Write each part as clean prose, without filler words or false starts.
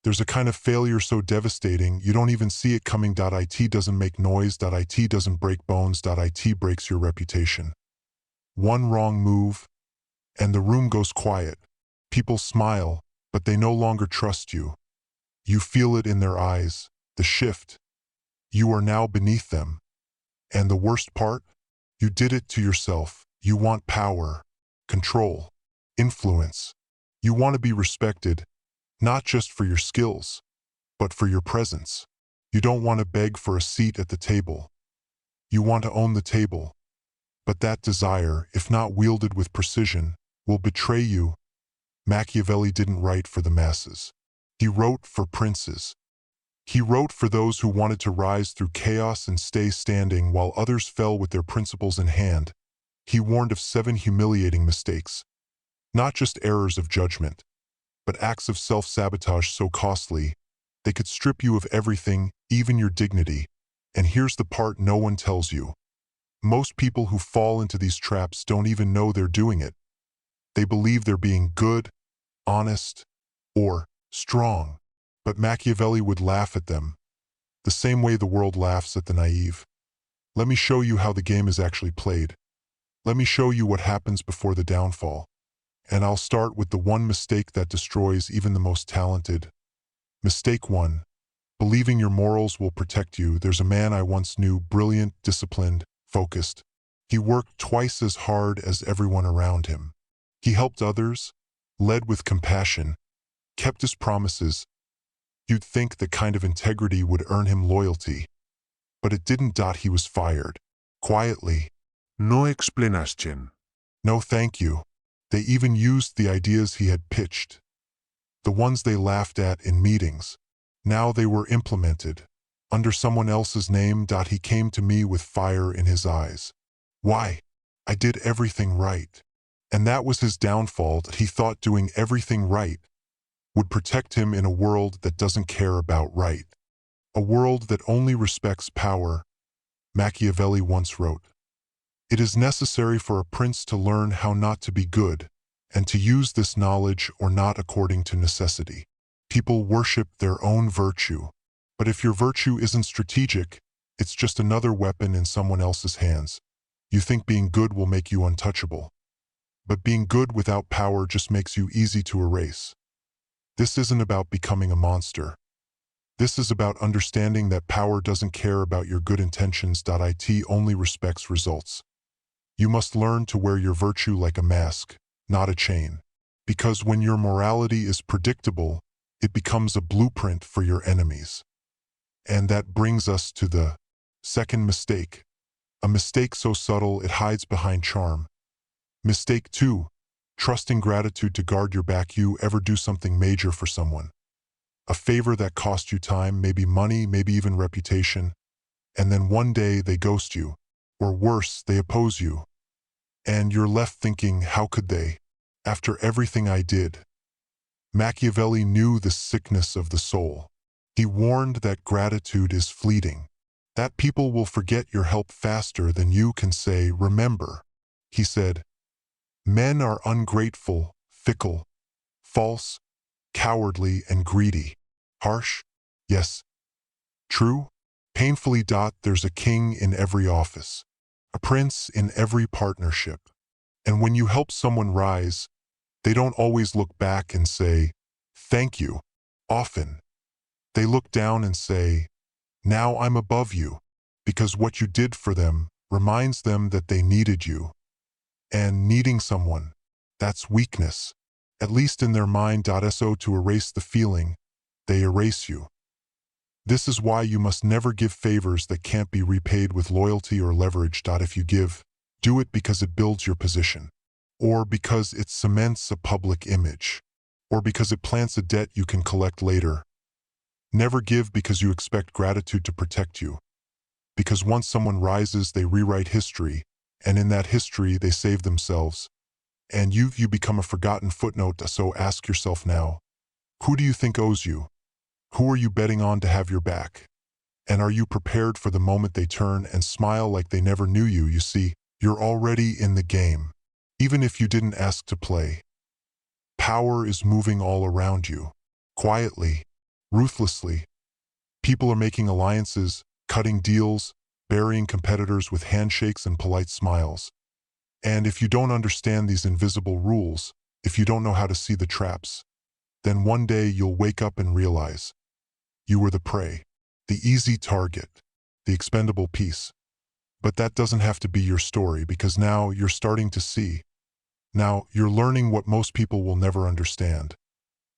There's a kind of failure so devastating you don't even see it coming. It doesn't make noise. It doesn't break bones. It breaks your reputation. One wrong move, and the room goes quiet. People smile, but they no longer trust you. You feel it in their eyes, the shift. You are now beneath them. And the worst part? You did it to yourself. You want power, control, influence. You want to be respected, not just for your skills, but for your presence. You don't want to beg for a seat at the table. You want to own the table. But that desire, if not wielded with precision, will betray you. Machiavelli didn't write for the masses. He wrote for princes. He wrote for those who wanted to rise through chaos and stay standing while others fell with their principles in hand. He warned of 7 humiliating mistakes, not just errors of judgment, but acts of self-sabotage so costly, they could strip you of everything, even your dignity. And here's the part no one tells you. Most people who fall into these traps don't even know they're doing it. They believe they're being good, honest, or strong. But Machiavelli would laugh at them, the same way the world laughs at the naive. Let me show you how the game is actually played. Let me show you what happens before the downfall. And I'll start with the one mistake that destroys even the most talented. Mistake 1. Believing your morals will protect you. There's a man I once knew, brilliant, disciplined, focused. He worked twice as hard as everyone around him. He helped others, led with compassion, kept his promises. You'd think that kind of integrity would earn him loyalty. But it didn't. He was fired. Quietly. No explanación. No thank you. They even used the ideas he had pitched. The ones they laughed at in meetings. Now they were implemented. Under someone else's name. He came to me with fire in his eyes. Why? I did everything right. And that was his downfall. He thought doing everything right would protect him in a world that doesn't care about right. A world that only respects power. Machiavelli once wrote, "It is necessary for a prince to learn how not to be good, and to use this knowledge or not according to necessity." People worship their own virtue. But if your virtue isn't strategic, it's just another weapon in someone else's hands. You think being good will make you untouchable. But being good without power just makes you easy to erase. This isn't about becoming a monster. This is about understanding that power doesn't care about your good intentions. It only respects results. You must learn to wear your virtue like a mask, not a chain. Because when your morality is predictable, it becomes a blueprint for your enemies. And that brings us to the second mistake. A mistake so subtle it hides behind charm. Mistake 2. Trusting gratitude to guard your back. You ever do something major for someone? A favor that cost you time, maybe money, maybe even reputation, and then one day they ghost you, or worse, they oppose you. And you're left thinking, how could they? After everything I did. Machiavelli knew the sickness of the soul. He warned that gratitude is fleeting, that people will forget your help faster than you can say, remember. He said, "Men are ungrateful, fickle, false, cowardly, and greedy." Harsh? Yes. True? Painfully. There's a king in every office, a prince in every partnership. And when you help someone rise, they don't always look back and say, "Thank you." Often, they look down and say, "Now I'm above you," because what you did for them reminds them that they needed you. And needing someone, that's weakness, at least in their mind. So to erase the feeling, they erase you. This is why you must never give favors that can't be repaid with loyalty or leverage. If you give, do it because it builds your position, or because it cements a public image, or because it plants a debt you can collect later. Never give because you expect gratitude to protect you. Because once someone rises, they rewrite history, and in that history they save themselves. And you become a forgotten footnote. So ask yourself now, who do you think owes you? Who are you betting on to have your back? And are you prepared for the moment they turn and smile like they never knew you? You see, you're already in the game, even if you didn't ask to play. Power is moving all around you, quietly, ruthlessly. People are making alliances, cutting deals, burying competitors with handshakes and polite smiles. And if you don't understand these invisible rules, if you don't know how to see the traps, then one day you'll wake up and realize you were the prey, the easy target, the expendable piece. But that doesn't have to be your story, because now you're starting to see. Now you're learning what most people will never understand.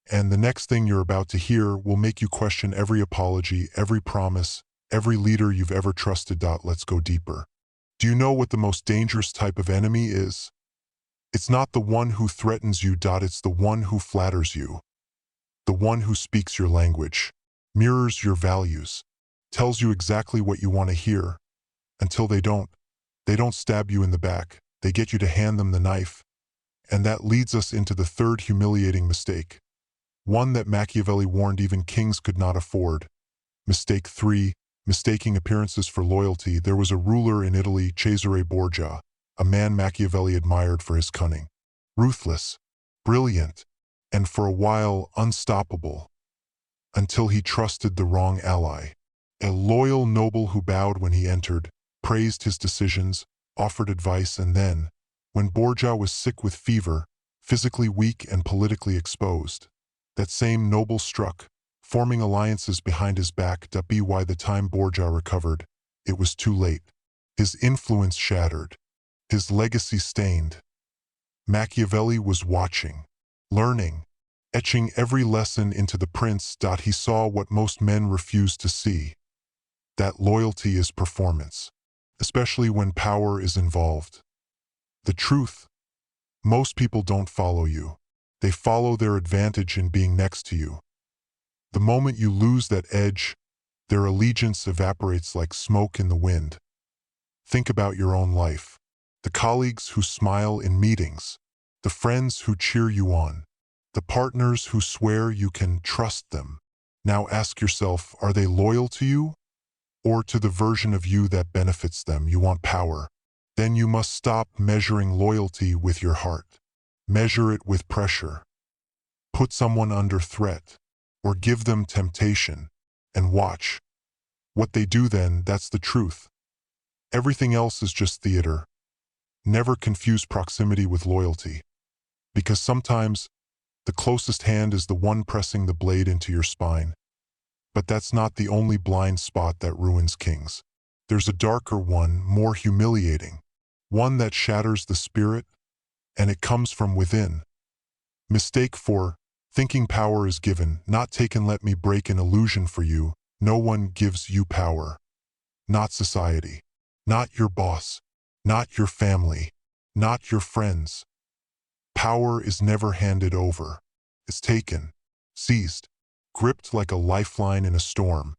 And the next thing you're about to hear will make you question every apology, every promise, every leader you've ever trusted. Let's go deeper. Do you know what the most dangerous type of enemy is? It's not the one who threatens you. It's the one who flatters you. The one who speaks your language, mirrors your values, tells you exactly what you want to hear. Until they don't. They don't stab you in the back. They get you to hand them the knife. And that leads us into the third humiliating mistake. One that Machiavelli warned even kings could not afford. Mistake 3, mistaking appearances for loyalty. There was a ruler in Italy, Cesare Borgia, a man Machiavelli admired for his cunning. Ruthless, brilliant, and for a while unstoppable. Until he trusted the wrong ally. A loyal noble who bowed when he entered, praised his decisions, offered advice, and then, when Borgia was sick with fever, physically weak and politically exposed, that same noble struck, forming alliances behind his back. By the time Borgia recovered, it was too late. His influence shattered, his legacy stained. Machiavelli was watching, learning, etching every lesson into the prince. He saw what most men refuse to see. That loyalty is performance, especially when power is involved. The truth: most people don't follow you. They follow their advantage in being next to you. The moment you lose that edge, their allegiance evaporates like smoke in the wind. Think about your own life. The colleagues who smile in meetings, the friends who cheer you on, the partners who swear you can trust them. Now ask yourself, are they loyal to you? Or to the version of you that benefits them? You want power? Then you must stop measuring loyalty with your heart. Measure it with pressure. Put someone under threat, or give them temptation, and watch what they do then. That's the truth. Everything else is just theater. Never confuse proximity with loyalty, because sometimes the closest hand is the one pressing the blade into your spine. But that's not the only blind spot that ruins kings. There's a darker one, more humiliating, one that shatters the spirit, and it comes from within. Mistake 4, thinking power is given, not taken. Let me break an illusion for you. No one gives you power. Not society, not your boss, not your family, not your friends. Power is never handed over. It's taken, seized, gripped like a lifeline in a storm.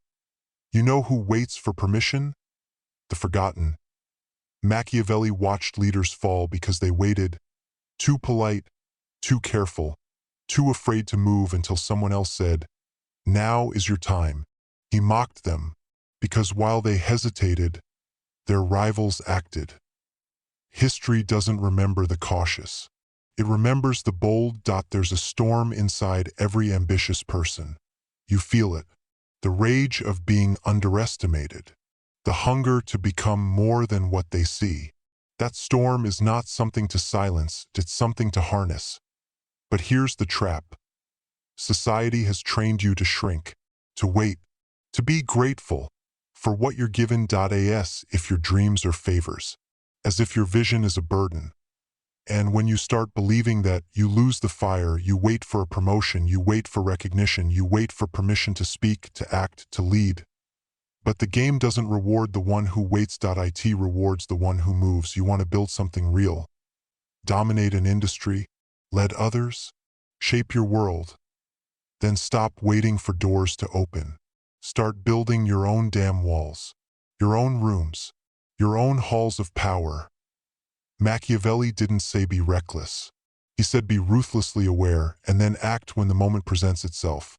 You know who waits for permission? The forgotten. Machiavelli watched leaders fall because they waited, too polite, too careful, too afraid to move until someone else said, "Now is your time." He mocked them, because while they hesitated, their rivals acted. History doesn't remember the cautious. It remembers the bold. There's a storm inside every ambitious person. You feel it. The rage of being underestimated. The hunger to become more than what they see. That storm is not something to silence, it's something to harness. But here's the trap. Society has trained you to shrink, to wait, to be grateful for what you're given. As if your dreams are favors, as if your vision is a burden. And when you start believing that, you lose the fire. You wait for a promotion, you wait for recognition, you wait for permission to speak, to act, to lead. But the game doesn't reward the one who waits. It rewards the one who moves. You want to build something real, dominate an industry, lead others, shape your world. Then stop waiting for doors to open. Start building your own damn walls, your own rooms, your own halls of power. Machiavelli didn't say be reckless. He said be ruthlessly aware, and then act when the moment presents itself.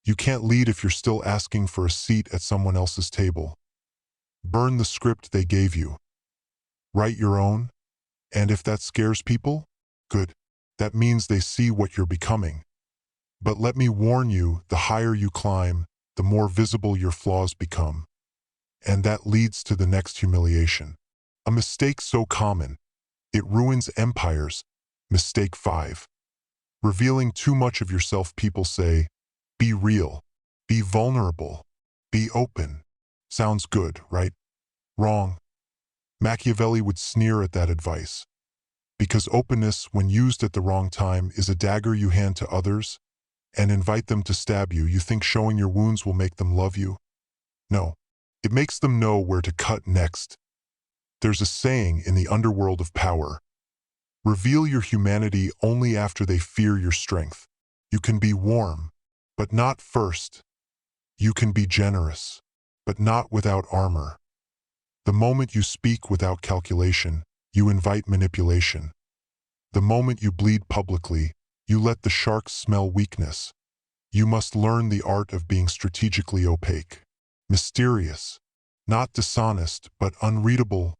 You can't lead if you're still asking for a seat at someone else's table. Burn the script they gave you. Write your own. And if that scares people, good. That means they see what you're becoming. But let me warn you, the higher you climb, the more visible your flaws become. And that leads to the next humiliation. A mistake so common, it ruins empires. Mistake 5. Revealing too much of yourself. People say, be real, be vulnerable, be open. Sounds good, right? Wrong. Machiavelli would sneer at that advice. Because openness, when used at the wrong time, is a dagger you hand to others and invite them to stab you. You think showing your wounds will make them love you? No. It makes them know where to cut next. There's a saying in the underworld of power: reveal your humanity only after they fear your strength. You can be warm, but not first. You can be generous, but not without armor. The moment you speak without calculation, you invite manipulation. The moment you bleed publicly, you let the sharks smell weakness. You must learn the art of being strategically opaque, mysterious, not dishonest, but unreadable.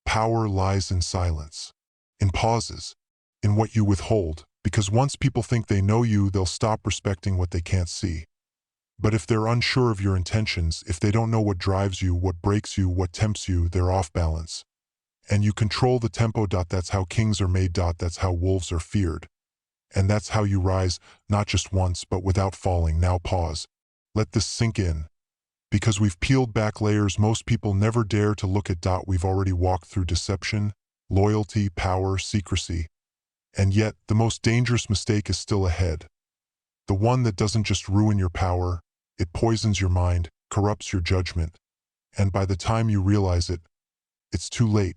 Power lies in silence, in pauses, in what you withhold, because once people think they know you, they'll stop respecting what they can't see. But if they're unsure of your intentions, if they don't know what drives you, what breaks you, what tempts you, they're off balance. And you control the tempo. That's how kings are made. That's how wolves are feared. And that's how you rise, not just once, but without falling. Now pause. Let this sink in. Because we've peeled back layers most people never dare to look at. We've already walked through deception, loyalty, power, secrecy. And yet, the most dangerous mistake is still ahead. The one that doesn't just ruin your power, it poisons your mind, corrupts your judgment. And by the time you realize it, it's too late.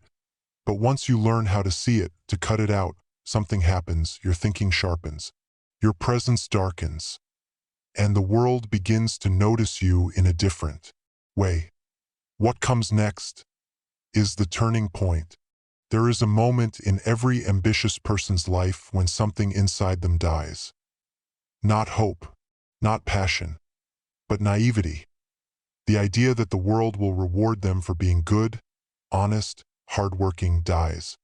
But once you learn how to see it, to cut it out, something happens. Your thinking sharpens. Your presence darkens. And the world begins to notice you in a different way. What comes next is the turning point. There is a moment in every ambitious person's life when something inside them dies. Not hope, not passion, but naivety. The idea that the world will reward them for being good, honest, hardworking dies.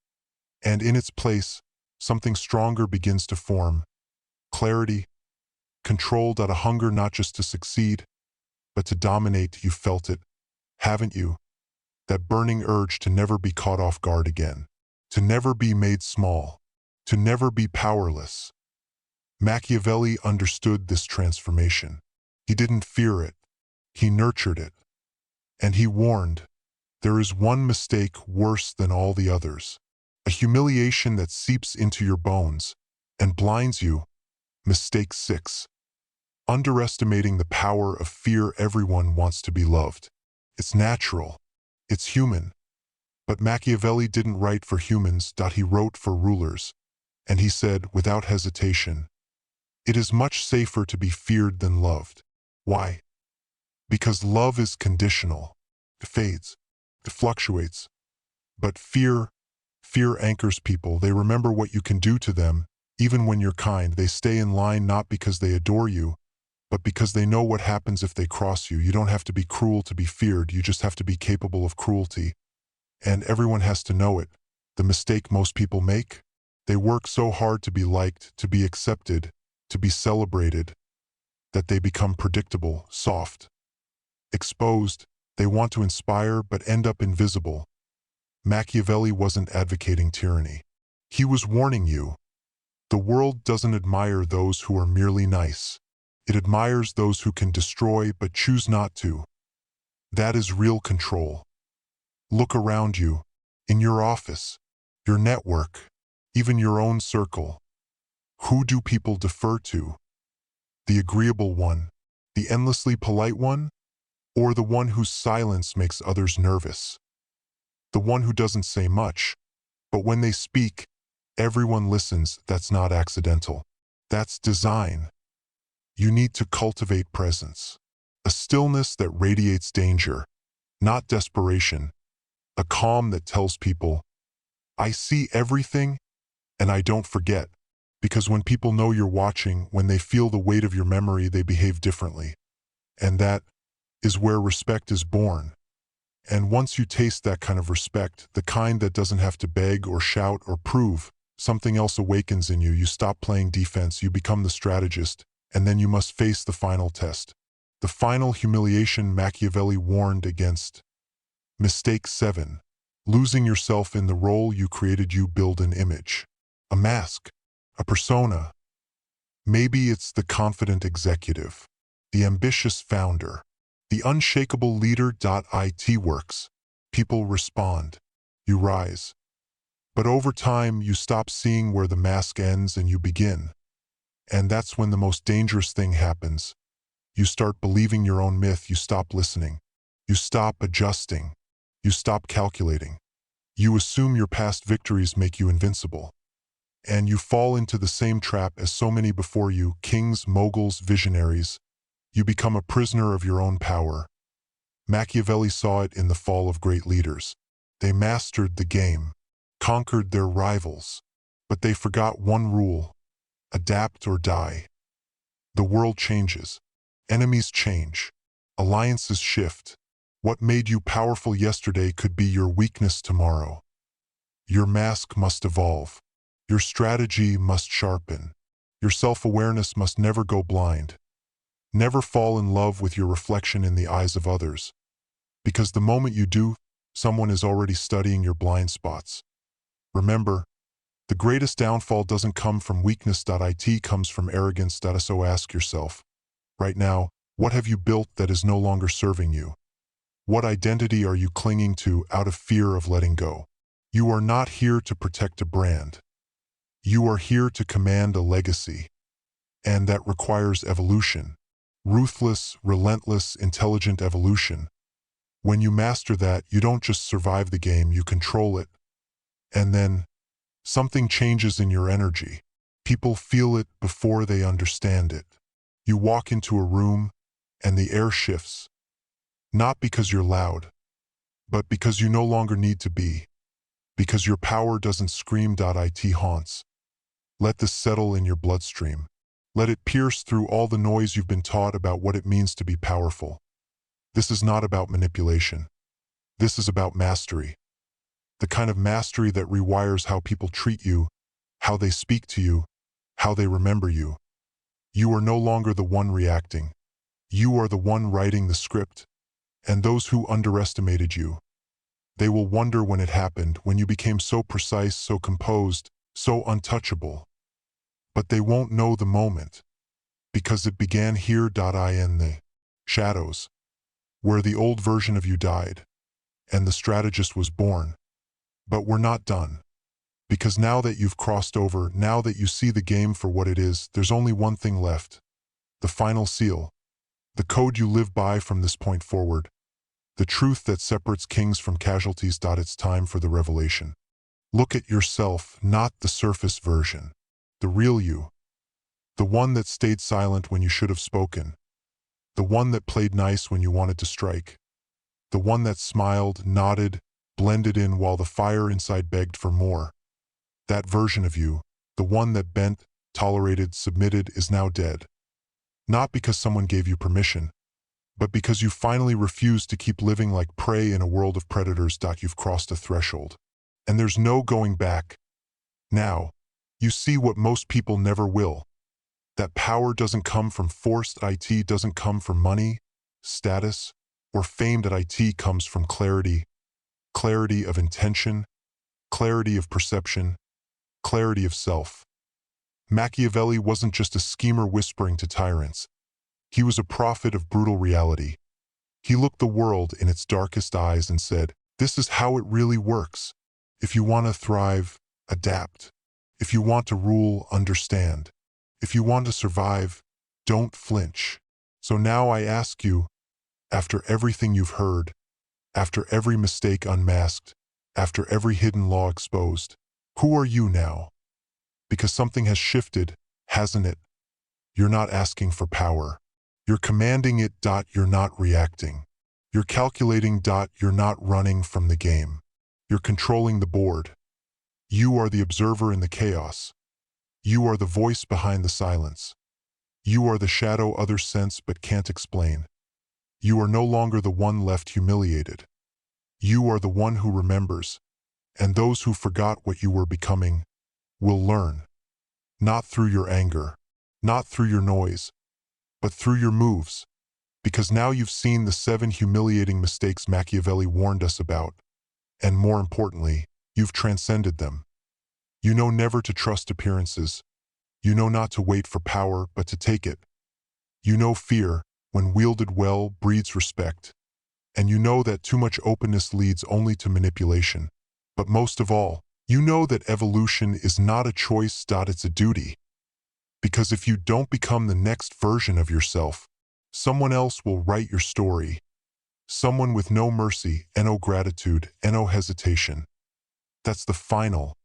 And in its place, something stronger begins to form. Clarity, controlled out of hunger not just to succeed, but to dominate. You felt it, haven't you? That burning urge to never be caught off guard again, to never be made small, to never be powerless. Machiavelli understood this transformation. He didn't fear it, he nurtured it. And he warned, there is one mistake worse than all the others. A humiliation that seeps into your bones and blinds you. Mistake 6. Underestimating the power of fear. Everyone wants to be loved. It's natural. It's human. But Machiavelli didn't write for humans. He wrote for rulers. And he said, without hesitation, it is much safer to be feared than loved. Why? Because love is conditional. It fades. It fluctuates. But fear anchors people. They remember what you can do to them. Even when you're kind, they stay in line not because they adore you, but because they know what happens if they cross you. You don't have to be cruel to be feared. You just have to be capable of cruelty. And everyone has to know it. The mistake most people make? They work so hard to be liked, to be accepted, to be celebrated, that they become predictable, soft, exposed. They want to inspire but end up invisible. Machiavelli wasn't advocating tyranny. He was warning you. The world doesn't admire those who are merely nice. It admires those who can destroy but choose not to. That is real control. Look around you, in your office, your network, even your own circle. Who do people defer to? The agreeable one, the endlessly polite one, or the one whose silence makes others nervous? The one who doesn't say much, but when they speak, everyone listens. That's not accidental. That's design. You need to cultivate presence, a stillness that radiates danger, not desperation, a calm that tells people, I see everything and I don't forget. Because when people know you're watching, when they feel the weight of your memory, they behave differently. And that is where respect is born. And once you taste that kind of respect, the kind that doesn't have to beg or shout or prove, Something else awakens in you. You stop playing defense, you become the strategist, and then you must face the final test. The final humiliation Machiavelli warned against. Mistake 7. Losing yourself in the role you created. You build an image, a mask, a persona. Maybe it's the confident executive, the ambitious founder, the unshakable leader. It works. People respond. You rise. But over time, you stop seeing where the mask ends and you begin. And that's when the most dangerous thing happens. You start believing your own myth. You stop listening. You stop adjusting. You stop calculating. You assume your past victories make you invincible. And you fall into the same trap as so many before you, kings, moguls, visionaries. You become a prisoner of your own power. Machiavelli saw it in the fall of great leaders. They mastered the game, conquered their rivals, but they forgot one rule: adapt or die. The world changes. Enemies change. Alliances shift. What made you powerful yesterday could be your weakness tomorrow. Your mask must evolve. Your strategy must sharpen. Your self-awareness must never go blind. Never fall in love with your reflection in the eyes of others. Because the moment you do, someone is already studying your blind spots. Remember, the greatest downfall doesn't come from weakness. It comes from arrogance. So ask yourself, right now, what have you built that is no longer serving you? What identity are you clinging to out of fear of letting go? You are not here to protect a brand. You are here to command a legacy. And that requires evolution. Ruthless, relentless, intelligent evolution. When you master that, you don't just survive the game, you control it. And then, something changes in your energy. People feel it before they understand it. You walk into a room, and the air shifts. Not because you're loud, but because you no longer need to be. Because your power doesn't scream. It haunts. Let this settle in your bloodstream. Let it pierce through all the noise you've been taught about what it means to be powerful. This is not about manipulation. This is about mastery. The kind of mastery that rewires how people treat you, how they speak to you, how they remember you. You are no longer the one reacting. You are the one writing the script. And those who underestimated you, they will wonder when it happened, when you became so precise, so composed, so untouchable. But they won't know the moment, because it began here. In the shadows, where the old version of you died, and the strategist was born. But we're not done. Because now that you've crossed over, now that you see the game for what it is, there's only one thing left. The final seal. The code you live by from this point forward. The truth that separates kings from casualties. It's time for the revelation. Look at yourself, not the surface version. The real you. The one that stayed silent when you should have spoken. The one that played nice when you wanted to strike. The one that smiled, nodded, blended in while the fire inside begged for more. That version of you, the one that bent, tolerated, submitted, is now dead. Not because someone gave you permission, but because you finally refused to keep living like prey in a world of predators. You've crossed a threshold. And there's no going back. Now, you see what most people never will. That power doesn't come from force. It doesn't come from money, status, or fame. It comes from clarity. Clarity of intention, clarity of perception, clarity of self. Machiavelli wasn't just a schemer whispering to tyrants. He was a prophet of brutal reality. He looked the world in its darkest eyes and said, "This is how it really works. If you want to thrive, adapt. If you want to rule, understand. If you want to survive, don't flinch." So now I ask you, after everything you've heard, after every mistake unmasked, after every hidden law exposed, who are you now? Because something has shifted, hasn't it? You're not asking for power. You're commanding it. You're not reacting. You're calculating. You're not running from the game. You're controlling the board. You are the observer in the chaos. You are the voice behind the silence. You are the shadow others sense but can't explain. You are no longer the one left humiliated. You are the one who remembers, and those who forgot what you were becoming, will learn. Not through your anger, not through your noise, but through your moves. Because now you've seen the 7 humiliating mistakes Machiavelli warned us about. And more importantly, you've transcended them. You know never to trust appearances. You know not to wait for power, but to take it. You know fear, when wielded well, breeds respect. And you know that too much openness leads only to manipulation. But most of all, you know that evolution is not a choice, it's a duty. Because if you don't become the next version of yourself, someone else will write your story. Someone with no mercy, and no gratitude, and no hesitation. That's the final,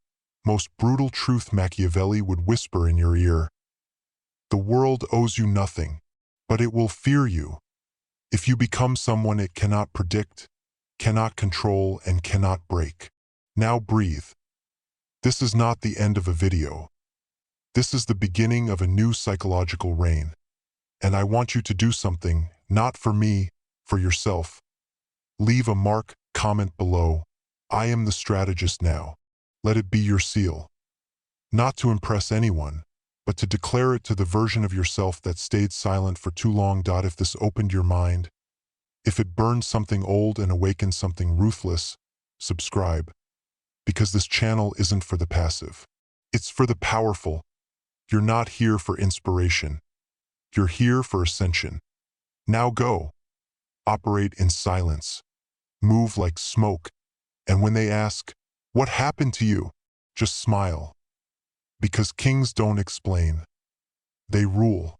most brutal truth Machiavelli would whisper in your ear. The world owes you nothing, but it will fear you. If you become someone it cannot predict, cannot control, and cannot break. Now breathe. This is not the end of a video. This is the beginning of a new psychological reign. And I want you to do something, not for me, for yourself. Leave a mark, comment below. I am the strategist now. Let it be your seal. Not to impress anyone, but to declare it to the version of yourself that stayed silent for too long. If this opened your mind, if it burned something old and awakened something ruthless, subscribe. Because this channel isn't for the passive. It's for the powerful. You're not here for inspiration. You're here for ascension. Now go. Operate in silence. Move like smoke. And when they ask, what happened to you? Just smile. Because kings don't explain. They rule.